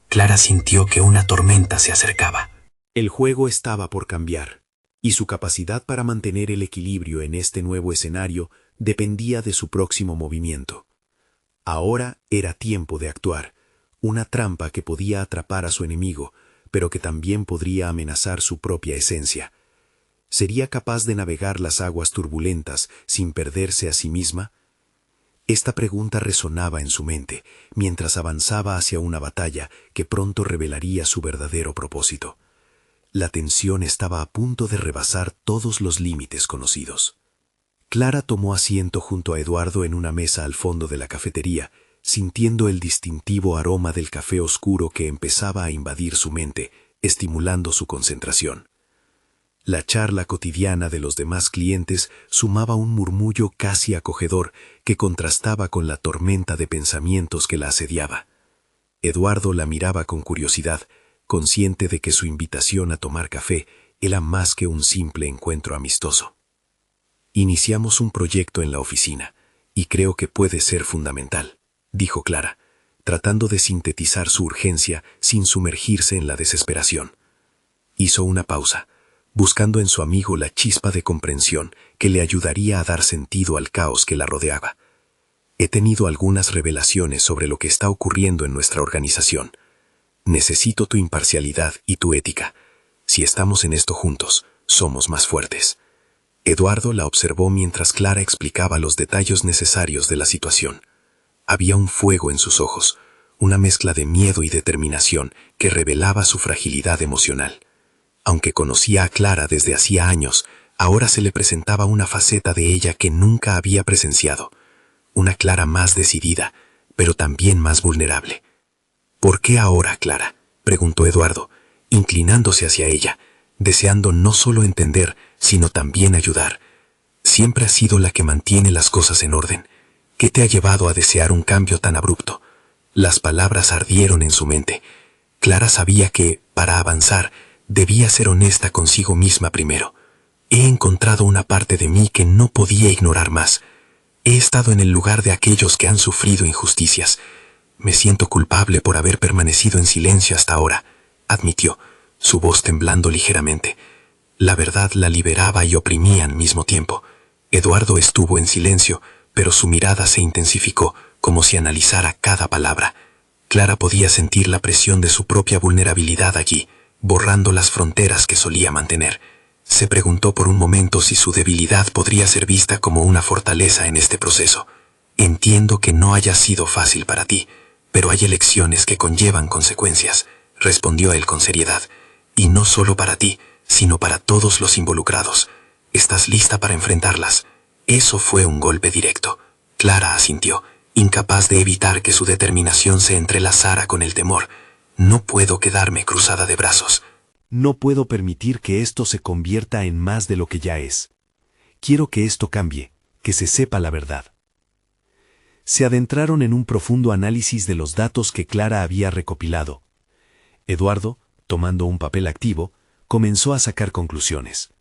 Clara sintió que una tormenta se acercaba. El juego estaba por cambiar, y su capacidad para mantener el equilibrio en este nuevo escenario dependía de su próximo movimiento. Ahora era tiempo de actuar, una trampa que podía atrapar a su enemigo, pero que también podría amenazar su propia esencia. ¿Sería capaz de navegar las aguas turbulentas sin perderse a sí misma? Esta pregunta resonaba en su mente mientras avanzaba hacia una batalla que pronto revelaría su verdadero propósito. La tensión estaba a punto de rebasar todos los límites conocidos. Clara tomó asiento junto a Eduardo en una mesa al fondo de la cafetería, sintiendo el distintivo aroma del café oscuro que empezaba a invadir su mente, estimulando su concentración. La charla cotidiana de los demás clientes sumaba un murmullo casi acogedor que contrastaba con la tormenta de pensamientos que la asediaba. Eduardo la miraba con curiosidad, consciente de que su invitación a tomar café era más que un simple encuentro amistoso. Iniciamos un proyecto en la oficina, y creo que puede ser fundamental, dijo Clara, tratando de sintetizar su urgencia sin sumergirse en la desesperación. Hizo una pausa, buscando en su amigo la chispa de comprensión que le ayudaría a dar sentido al caos que la rodeaba. He tenido algunas revelaciones sobre lo que está ocurriendo en nuestra organización. Necesito tu imparcialidad y tu ética. Si estamos en esto juntos, somos más fuertes. Eduardo la observó mientras Clara explicaba los detalles necesarios de la situación. Había un fuego en sus ojos, una mezcla de miedo y determinación que revelaba su fragilidad emocional. Aunque conocía a Clara desde hacía años, ahora se le presentaba una faceta de ella que nunca había presenciado. Una Clara más decidida, pero también más vulnerable. ¿Por qué ahora, Clara?, preguntó Eduardo, inclinándose hacia ella, deseando no solo entender, sino también ayudar. Siempre has sido la que mantiene las cosas en orden. ¿Qué te ha llevado a desear un cambio tan abrupto? Las palabras ardieron en su mente. Clara sabía que, para avanzar, debía ser honesta consigo misma primero. He encontrado una parte de mí que no podía ignorar más. He estado en el lugar de aquellos que han sufrido injusticias. Me siento culpable por haber permanecido en silencio hasta ahora, admitió, su voz temblando ligeramente. La verdad la liberaba y oprimía al mismo tiempo. Eduardo estuvo en silencio, pero su mirada se intensificó, como si analizara cada palabra. Clara podía sentir la presión de su propia vulnerabilidad allí, borrando las fronteras que solía mantener. Se preguntó por un momento si su debilidad podría ser vista como una fortaleza en este proceso. Entiendo que no haya sido fácil para ti, pero hay elecciones que conllevan consecuencias, respondió él con seriedad. Y no solo para ti, sino para todos los involucrados. ¿Estás lista para enfrentarlas? Eso fue un golpe directo. Clara asintió, incapaz de evitar que su determinación se entrelazara con el temor. No puedo quedarme cruzada de brazos. No puedo permitir que esto se convierta en más de lo que ya es. Quiero que esto cambie, que se sepa la verdad. Se adentraron en un profundo análisis de los datos que Clara había recopilado. Eduardo, tomando un papel activo, comenzó a sacar conclusiones.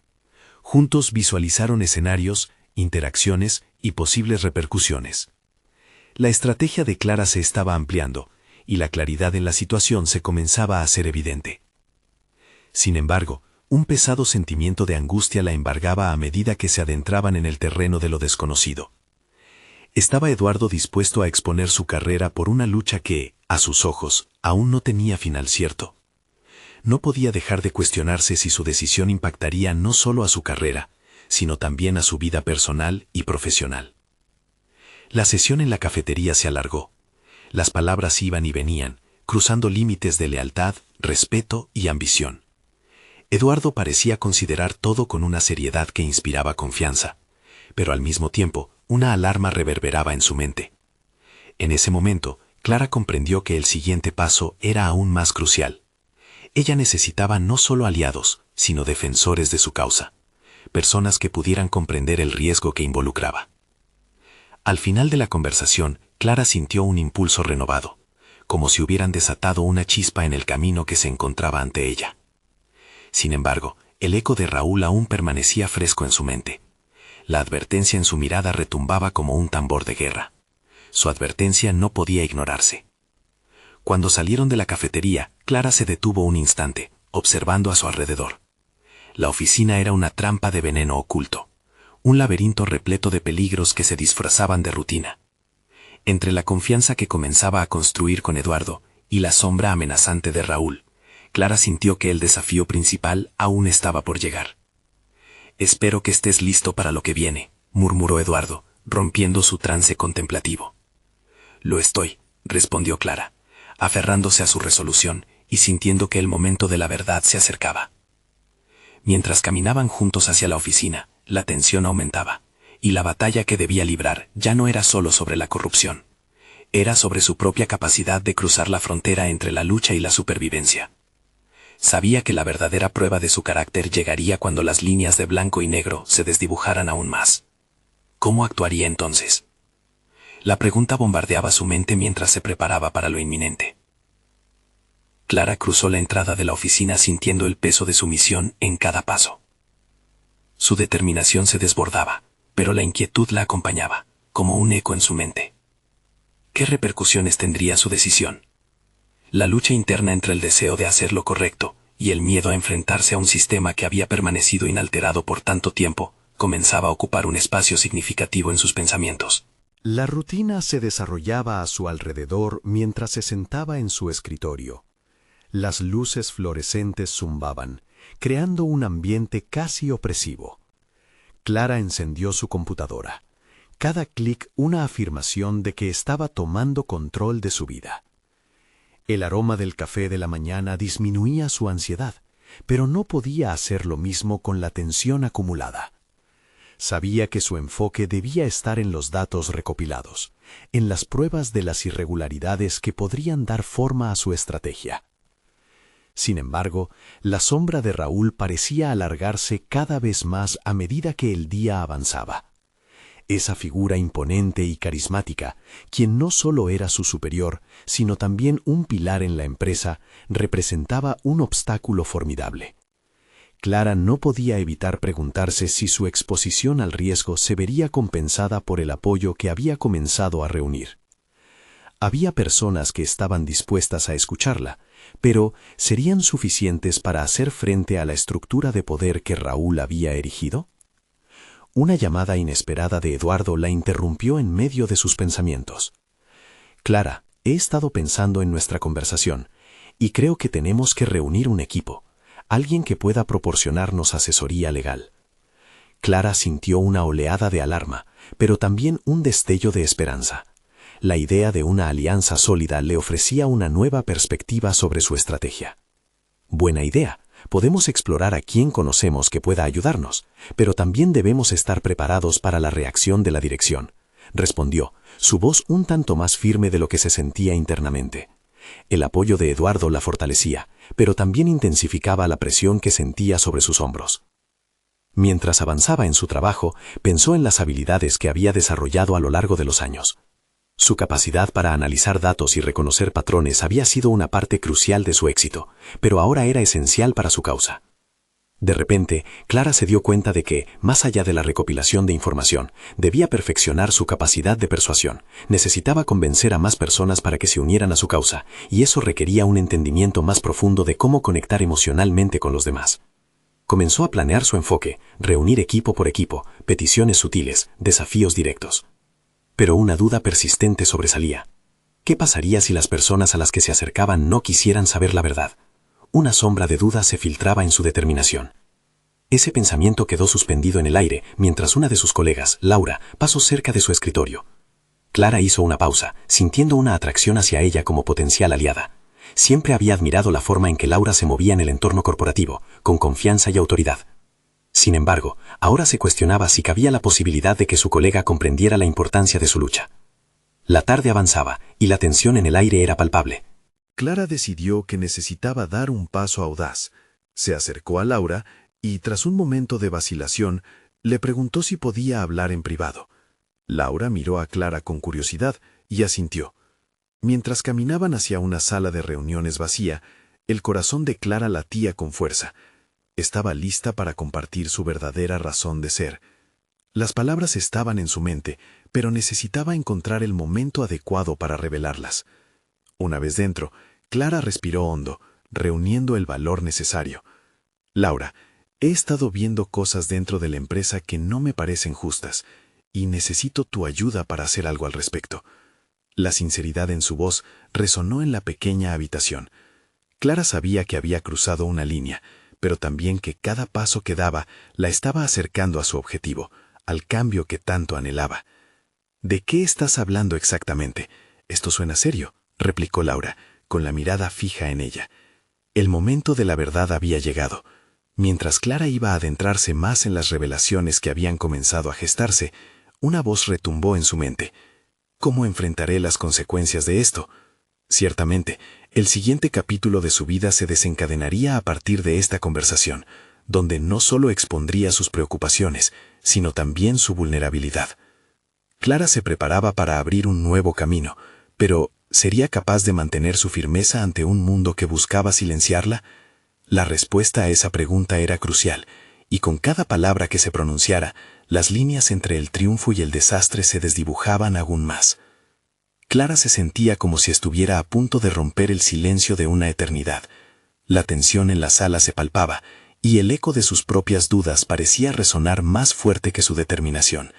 Juntos visualizaron escenarios, interacciones y posibles repercusiones. La estrategia de Clara se estaba ampliando, y la claridad en la situación se comenzaba a hacer evidente. Sin embargo, un pesado sentimiento de angustia la embargaba a medida que se adentraban en el terreno de lo desconocido. ¿Estaba Eduardo dispuesto a exponer su carrera por una lucha que, a sus ojos, aún no tenía final cierto? No podía dejar de cuestionarse si su decisión impactaría no solo a su carrera, sino también a su vida personal y profesional. La sesión en la cafetería se alargó. Las palabras iban y venían, cruzando límites de lealtad, respeto y ambición. Eduardo parecía considerar todo con una seriedad que inspiraba confianza, pero al mismo tiempo, una alarma reverberaba en su mente. En ese momento, Clara comprendió que el siguiente paso era aún más crucial. Ella necesitaba no solo aliados, sino defensores de su causa, personas que pudieran comprender el riesgo que involucraba. Al final de la conversación, Clara sintió un impulso renovado, como si hubieran desatado una chispa en el camino que se encontraba ante ella. Sin embargo, el eco de Raúl aún permanecía fresco en su mente. La advertencia en su mirada retumbaba como un tambor de guerra. Su advertencia no podía ignorarse. Cuando salieron de la cafetería, Clara se detuvo un instante, observando a su alrededor. La oficina era una trampa de veneno oculto, un laberinto repleto de peligros que se disfrazaban de rutina. Entre la confianza que comenzaba a construir con Eduardo y la sombra amenazante de Raúl, Clara sintió que el desafío principal aún estaba por llegar. «Espero que estés listo para lo que viene», murmuró Eduardo, rompiendo su trance contemplativo. «Lo estoy», respondió Clara, aferrándose a su resolución y sintiendo que el momento de la verdad se acercaba. Mientras caminaban juntos hacia la oficina, la tensión aumentaba, y la batalla que debía librar ya no era solo sobre la corrupción. Era sobre su propia capacidad de cruzar la frontera entre la lucha y la supervivencia. Sabía que la verdadera prueba de su carácter llegaría cuando las líneas de blanco y negro se desdibujaran aún más. ¿Cómo actuaría entonces? La pregunta bombardeaba su mente mientras se preparaba para lo inminente. Clara cruzó la entrada de la oficina sintiendo el peso de su misión en cada paso. Su determinación se desbordaba, pero la inquietud la acompañaba, como un eco en su mente. ¿Qué repercusiones tendría su decisión? La lucha interna entre el deseo de hacer lo correcto y el miedo a enfrentarse a un sistema que había permanecido inalterado por tanto tiempo, comenzaba a ocupar un espacio significativo en sus pensamientos. La rutina se desarrollaba a su alrededor mientras se sentaba en su escritorio. Las luces fluorescentes zumbaban, creando un ambiente casi opresivo. Clara encendió su computadora. Cada clic una afirmación de que estaba tomando control de su vida. El aroma del café de la mañana disminuía su ansiedad, pero no podía hacer lo mismo con la tensión acumulada. Sabía que su enfoque debía estar en los datos recopilados, en las pruebas de las irregularidades que podrían dar forma a su estrategia. Sin embargo, la sombra de Raúl parecía alargarse cada vez más a medida que el día avanzaba. Esa figura imponente y carismática, quien no solo era su superior, sino también un pilar en la empresa, representaba un obstáculo formidable. Clara no podía evitar preguntarse si su exposición al riesgo se vería compensada por el apoyo que había comenzado a reunir. Había personas que estaban dispuestas a escucharla, pero ¿serían suficientes para hacer frente a la estructura de poder que Raúl había erigido? Una llamada inesperada de Eduardo la interrumpió en medio de sus pensamientos. «Clara, he estado pensando en nuestra conversación, y creo que tenemos que reunir un equipo, alguien que pueda proporcionarnos asesoría legal». Clara sintió una oleada de alarma, pero también un destello de esperanza. La idea de una alianza sólida le ofrecía una nueva perspectiva sobre su estrategia. «Buena idea. Podemos explorar a quien conocemos que pueda ayudarnos, pero también debemos estar preparados para la reacción de la dirección», respondió, su voz un tanto más firme de lo que se sentía internamente. El apoyo de Eduardo la fortalecía, pero también intensificaba la presión que sentía sobre sus hombros. Mientras avanzaba en su trabajo, pensó en las habilidades que había desarrollado a lo largo de los años. Su capacidad para analizar datos y reconocer patrones había sido una parte crucial de su éxito, pero ahora era esencial para su causa. De repente, Clara se dio cuenta de que, más allá de la recopilación de información, debía perfeccionar su capacidad de persuasión. Necesitaba convencer a más personas para que se unieran a su causa, y eso requería un entendimiento más profundo de cómo conectar emocionalmente con los demás. Comenzó a planear su enfoque, reunir equipo por equipo, peticiones sutiles, desafíos directos. Pero una duda persistente sobresalía. ¿Qué pasaría si las personas a las que se acercaban no quisieran saber la verdad? Una sombra de duda se filtraba en su determinación. Ese pensamiento quedó suspendido en el aire mientras una de sus colegas, Laura, pasó cerca de su escritorio. Clara hizo una pausa, sintiendo una atracción hacia ella como potencial aliada. Siempre había admirado la forma en que Laura se movía en el entorno corporativo, con confianza y autoridad. Sin embargo, ahora se cuestionaba si cabía la posibilidad de que su colega comprendiera la importancia de su lucha. La tarde avanzaba, y la tensión en el aire era palpable. Clara decidió que necesitaba dar un paso audaz. Se acercó a Laura y, tras un momento de vacilación, le preguntó si podía hablar en privado. Laura miró a Clara con curiosidad y asintió. Mientras caminaban hacia una sala de reuniones vacía, el corazón de Clara latía con fuerza. Estaba lista para compartir su verdadera razón de ser. Las palabras estaban en su mente, pero necesitaba encontrar el momento adecuado para revelarlas. Una vez dentro, Clara respiró hondo, reuniendo el valor necesario. «Laura, he estado viendo cosas dentro de la empresa que no me parecen justas, y necesito tu ayuda para hacer algo al respecto». La sinceridad en su voz resonó en la pequeña habitación. Clara sabía que había cruzado una línea, pero también que cada paso que daba la estaba acercando a su objetivo, al cambio que tanto anhelaba. «¿De qué estás hablando exactamente? Esto suena serio», replicó Laura, con la mirada fija en ella. El momento de la verdad había llegado. Mientras Clara iba a adentrarse más en las revelaciones que habían comenzado a gestarse, una voz retumbó en su mente. ¿Cómo enfrentaré las consecuencias de esto? Ciertamente, el siguiente capítulo de su vida se desencadenaría a partir de esta conversación, donde no solo expondría sus preocupaciones, sino también su vulnerabilidad. Clara se preparaba para abrir un nuevo camino, pero ¿sería capaz de mantener su firmeza ante un mundo que buscaba silenciarla? La respuesta a esa pregunta era crucial, y con cada palabra que se pronunciara, las líneas entre el triunfo y el desastre se desdibujaban aún más. Clara se sentía como si estuviera a punto de romper el silencio de una eternidad. La tensión en la sala se palpaba, y el eco de sus propias dudas parecía resonar más fuerte que su determinación.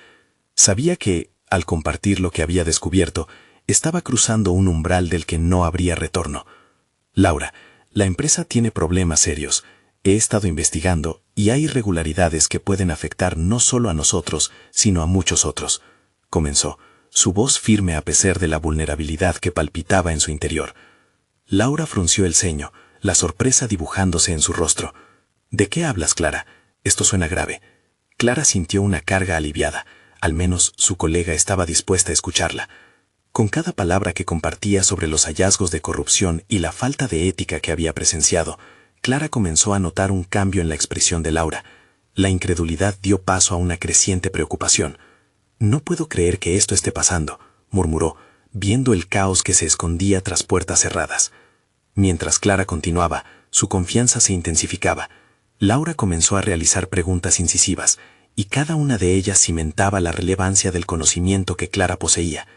Sabía que, al compartir lo que había descubierto, estaba cruzando un umbral del que no habría retorno. «Laura, la empresa tiene problemas serios. He estado investigando y hay irregularidades que pueden afectar no solo a nosotros, sino a muchos otros», comenzó, su voz firme a pesar de la vulnerabilidad que palpitaba en su interior. Laura frunció el ceño, la sorpresa dibujándose en su rostro. «¿De qué hablas, Clara? Esto suena grave». Clara sintió una carga aliviada. Al menos su colega estaba dispuesta a escucharla. Con cada palabra que compartía sobre los hallazgos de corrupción y la falta de ética que había presenciado, Clara comenzó a notar un cambio en la expresión de Laura. La incredulidad dio paso a una creciente preocupación. «No puedo creer que esto esté pasando», murmuró, viendo el caos que se escondía tras puertas cerradas. Mientras Clara continuaba, su confianza se intensificaba. Laura comenzó a realizar preguntas incisivas, y cada una de ellas cimentaba la relevancia del conocimiento que Clara poseía.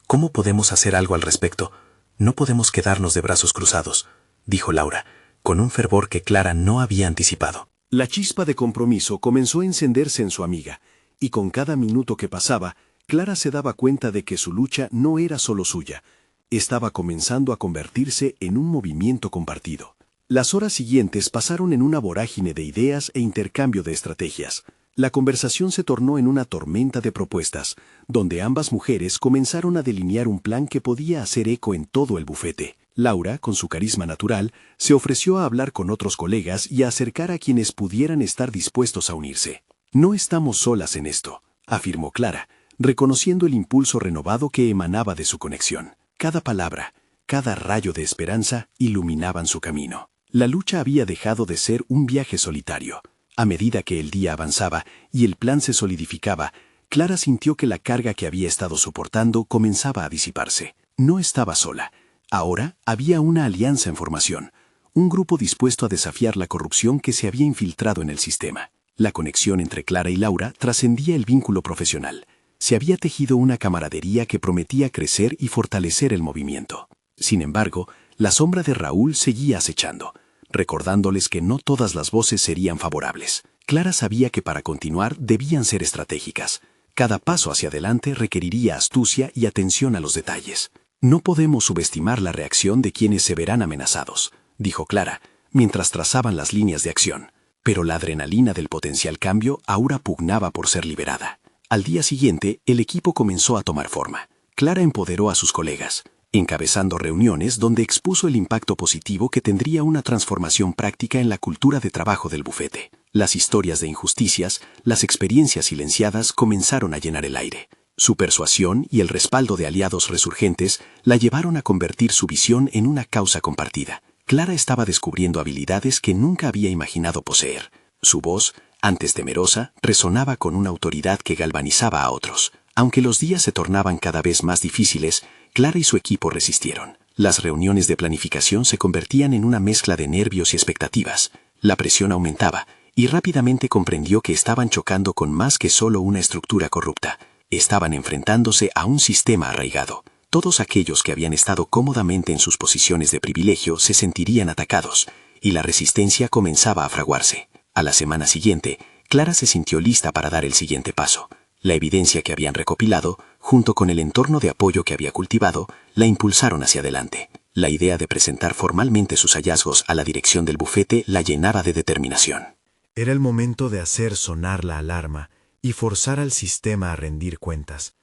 «¿Cómo podemos hacer algo al respecto? No podemos quedarnos de brazos cruzados», dijo Laura, con un fervor que Clara no había anticipado. La chispa de compromiso comenzó a encenderse en su amiga, y con cada minuto que pasaba, Clara se daba cuenta de que su lucha no era solo suya, estaba comenzando a convertirse en un movimiento compartido. Las horas siguientes pasaron en una vorágine de ideas e intercambio de estrategias. La conversación se tornó en una tormenta de propuestas, donde ambas mujeres comenzaron a delinear un plan que podía hacer eco en todo el bufete. Laura, con su carisma natural, se ofreció a hablar con otros colegas y a acercar a quienes pudieran estar dispuestos a unirse. «No estamos solas en esto», afirmó Clara, reconociendo el impulso renovado que emanaba de su conexión. Cada palabra, cada rayo de esperanza iluminaban su camino. La lucha había dejado de ser un viaje solitario. A medida que el día avanzaba y el plan se solidificaba, Clara sintió que la carga que había estado soportando comenzaba a disiparse. No estaba sola. Ahora había una alianza en formación, un grupo dispuesto a desafiar la corrupción que se había infiltrado en el sistema. La conexión entre Clara y Laura trascendía el vínculo profesional. Se había tejido una camaradería que prometía crecer y fortalecer el movimiento. Sin embargo, la sombra de Raúl seguía acechando, recordándoles que no todas las voces serían favorables. Clara sabía que para continuar debían ser estratégicas. Cada paso hacia adelante requeriría astucia y atención a los detalles. «No podemos subestimar la reacción de quienes se verán amenazados», dijo Clara, mientras trazaban las líneas de acción. Pero la adrenalina del potencial cambio ahora pugnaba por ser liberada. Al día siguiente, el equipo comenzó a tomar forma. Clara empoderó a sus colegas, encabezando reuniones donde expuso el impacto positivo que tendría una transformación práctica en la cultura de trabajo del bufete. Las historias de injusticias, las experiencias silenciadas comenzaron a llenar el aire. Su persuasión y el respaldo de aliados resurgentes la llevaron a convertir su visión en una causa compartida. Clara estaba descubriendo habilidades que nunca había imaginado poseer. Su voz, antes temerosa, resonaba con una autoridad que galvanizaba a otros. Aunque los días se tornaban cada vez más difíciles, Clara y su equipo resistieron. Las reuniones de planificación se convertían en una mezcla de nervios y expectativas. La presión aumentaba, y rápidamente comprendió que estaban chocando con más que solo una estructura corrupta. Estaban enfrentándose a un sistema arraigado. Todos aquellos que habían estado cómodamente en sus posiciones de privilegio se sentirían atacados, y la resistencia comenzaba a fraguarse. A la semana siguiente, Clara se sintió lista para dar el siguiente paso. La evidencia que habían recopilado, junto con el entorno de apoyo que había cultivado, la impulsaron hacia adelante. La idea de presentar formalmente sus hallazgos a la dirección del bufete la llenaba de determinación. Era el momento de hacer sonar la alarma y forzar al sistema a rendir cuentas.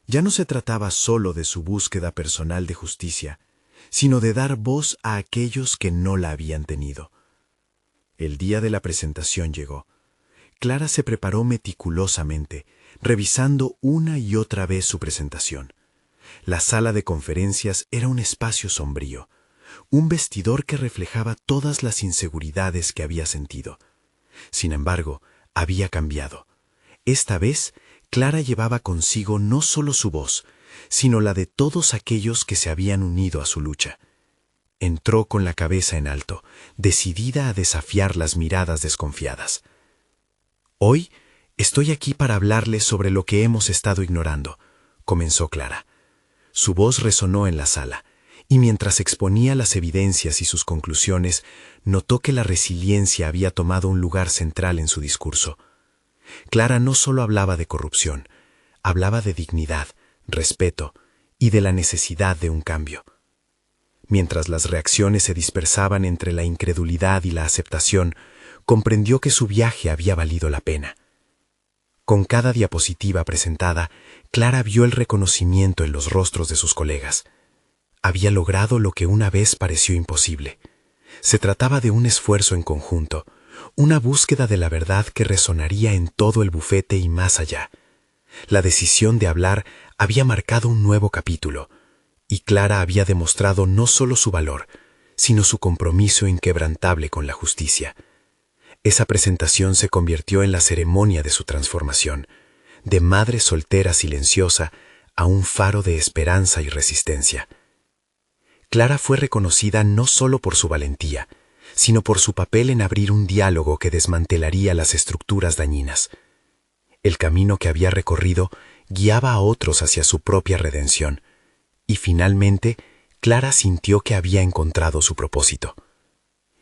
Ya no se trataba solo de su búsqueda personal de justicia, sino de dar voz a aquellos que no la habían tenido. El día de la presentación llegó. Clara se preparó meticulosamente, revisando una y otra vez su presentación. La sala de conferencias era un espacio sombrío, un vestidor que reflejaba todas las inseguridades que había sentido. Sin embargo, había cambiado. Esta vez, Clara llevaba consigo no solo su voz, sino la de todos aquellos que se habían unido a su lucha. Entró con la cabeza en alto, decidida a desafiar las miradas desconfiadas. «Hoy estoy aquí para hablarles sobre lo que hemos estado ignorando», comenzó Clara. Su voz resonó en la sala, y mientras exponía las evidencias y sus conclusiones, notó que la resiliencia había tomado un lugar central en su discurso. Clara no solo hablaba de corrupción, hablaba de dignidad, respeto y de la necesidad de un cambio. Mientras las reacciones se dispersaban entre la incredulidad y la aceptación, comprendió que su viaje había valido la pena. Con cada diapositiva presentada, Clara vio el reconocimiento en los rostros de sus colegas. Había logrado lo que una vez pareció imposible. Se trataba de un esfuerzo en conjunto, una búsqueda de la verdad que resonaría en todo el bufete y más allá. La decisión de hablar había marcado un nuevo capítulo, y Clara había demostrado no solo su valor, sino su compromiso inquebrantable con la justicia. Esa presentación se convirtió en la ceremonia de su transformación, de madre soltera silenciosa a un faro de esperanza y resistencia. Clara fue reconocida no solo por su valentía, sino por su papel en abrir un diálogo que desmantelaría las estructuras dañinas. El camino que había recorrido guiaba a otros hacia su propia redención, y finalmente Clara sintió que había encontrado su propósito.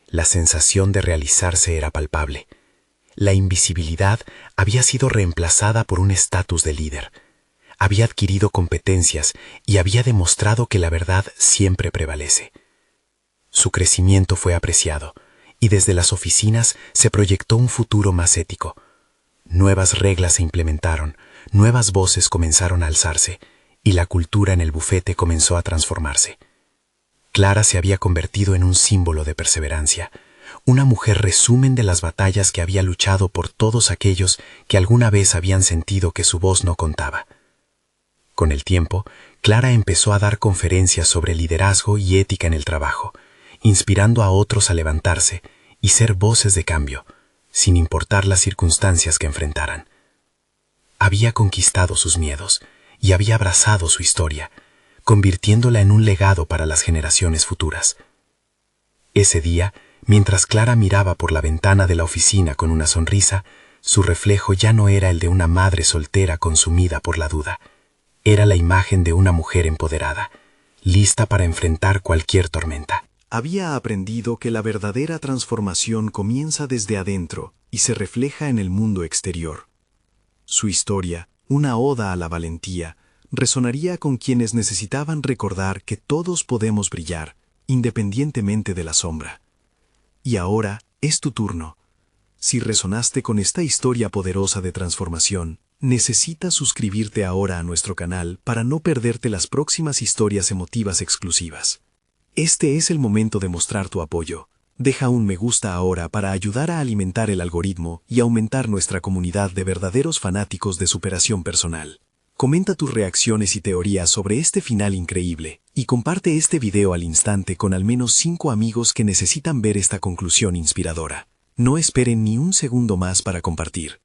La sensación de realizarse era palpable. La invisibilidad había sido reemplazada por un estatus de líder. Había adquirido competencias y había demostrado que la verdad siempre prevalece. Su crecimiento fue apreciado, y desde las oficinas se proyectó un futuro más ético. Nuevas reglas se implementaron, nuevas voces comenzaron a alzarse, y la cultura en el bufete comenzó a transformarse. Clara se había convertido en un símbolo de perseverancia, una mujer resumen de las batallas que había luchado por todos aquellos que alguna vez habían sentido que su voz no contaba. Con el tiempo, Clara empezó a dar conferencias sobre liderazgo y ética en el trabajo, inspirando a otros a levantarse y ser voces de cambio, sin importar las circunstancias que enfrentaran. Había conquistado sus miedos y había abrazado su historia, convirtiéndola en un legado para las generaciones futuras. Ese día, mientras Clara miraba por la ventana de la oficina con una sonrisa, su reflejo ya no era el de una madre soltera consumida por la duda. Era la imagen de una mujer empoderada, lista para enfrentar cualquier tormenta. Había aprendido que la verdadera transformación comienza desde adentro y se refleja en el mundo exterior. Su historia, una oda a la valentía, resonaría con quienes necesitaban recordar que todos podemos brillar, independientemente de la sombra. Y ahora es tu turno. Si resonaste con esta historia poderosa de transformación, necesitas suscribirte ahora a nuestro canal para no perderte las próximas historias emotivas exclusivas. Este es el momento de mostrar tu apoyo. Deja un me gusta ahora para ayudar a alimentar el algoritmo y aumentar nuestra comunidad de verdaderos fanáticos de superación personal. Comenta tus reacciones y teorías sobre este final increíble y comparte este video al instante con al menos 5 amigos que necesitan ver esta conclusión inspiradora. No esperen ni un segundo más para compartir.